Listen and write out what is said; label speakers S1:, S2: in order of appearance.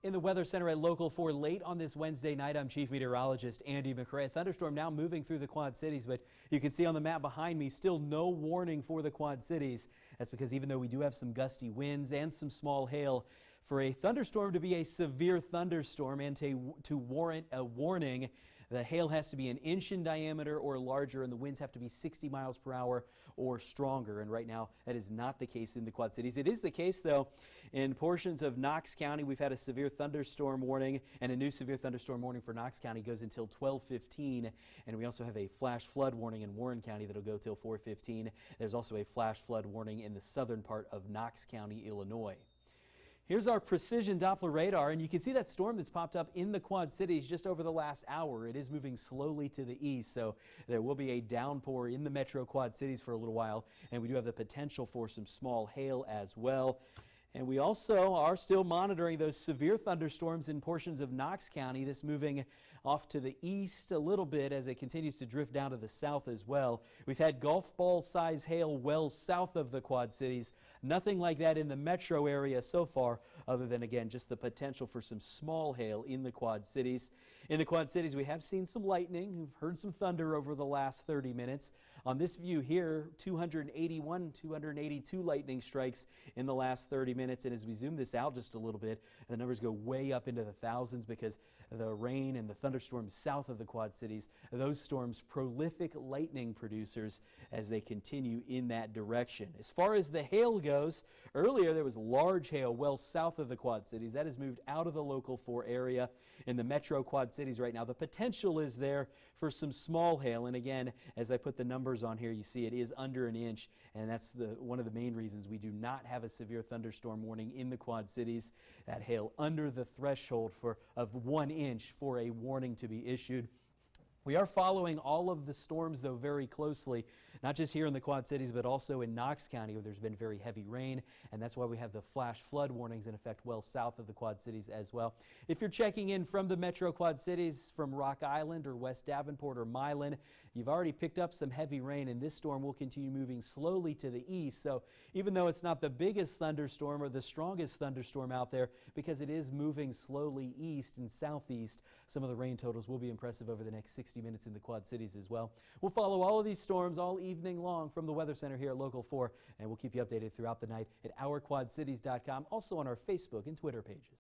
S1: In the Weather Center at Local 4 late on this Wednesday night, I'm Chief Meteorologist Andy McRae. A thunderstorm now moving through the Quad Cities, but you can see on the map behind me still no warning for the Quad Cities. That's because even though we do have some gusty winds and some small hail, for a thunderstorm to be a severe thunderstorm and to warrant a warning, the hail has to be an inch in diameter or larger, and the winds have to be 60 miles per hour or stronger. And right now, that is not the case in the Quad Cities. It is the case, though, in portions of Knox County. We've had a severe thunderstorm warning, and a new severe thunderstorm warning for Knox County goes until 12:15. And we also have a flash flood warning in Warren County that'll go till 4:15. There's also a flash flood warning in the southern part of Knox County, Illinois. Here's our precision Doppler radar, and you can see that storm that's popped up in the Quad Cities just over the last hour. It is moving slowly to the east, so there will be a downpour in the metro Quad Cities for a little while, and we do have the potential for some small hail as well. And we also are still monitoring those severe thunderstorms in portions of Knox County. This moving off to the east a little bit as it continues to drift down to the south as well. We've had golf ball size hail well south of the Quad Cities. Nothing like that in the metro area so far, other than, again, just the potential for some small hail in the Quad Cities. In the Quad Cities, we have seen some lightning. We've heard some thunder over the last 30 minutes. On this view here, 281, 282 lightning strikes in the last 30 minutes. And as we zoom this out just a little bit, the numbers go way up into the thousands because the rain and the thunderstorms south of the Quad Cities, those storms prolific lightning producers as they continue in that direction. As far as the hail goes, earlier there was large hail well south of the Quad Cities. That has moved out of the Local 4 area. In the metro Quad Cities right now, the potential is there for some small hail. And again, as I put the numbers on here, you see it is under an inch, and that's one of the main reasons we do not have a severe thunderstorm warning in the Quad Cities. That hail under the threshold of 1 inch for a warning to be issued. We are following all of the storms, though, very closely, not just here in the Quad Cities, but also in Knox County, where there's been very heavy rain, and that's why we have the flash flood warnings in effect well south of the Quad Cities as well. If you're checking in from the metro Quad Cities, from Rock Island or West Davenport or Milan, you've already picked up some heavy rain, and this storm will continue moving slowly to the east. So even though it's not the biggest thunderstorm or the strongest thunderstorm out there, because it is moving slowly east and southeast, some of the rain totals will be impressive over the next 60 minutes in the Quad Cities as well. We'll follow all of these storms all evening long from the Weather Center here at Local 4, and we'll keep you updated throughout the night at ourquadcities.com, also on our Facebook and Twitter pages.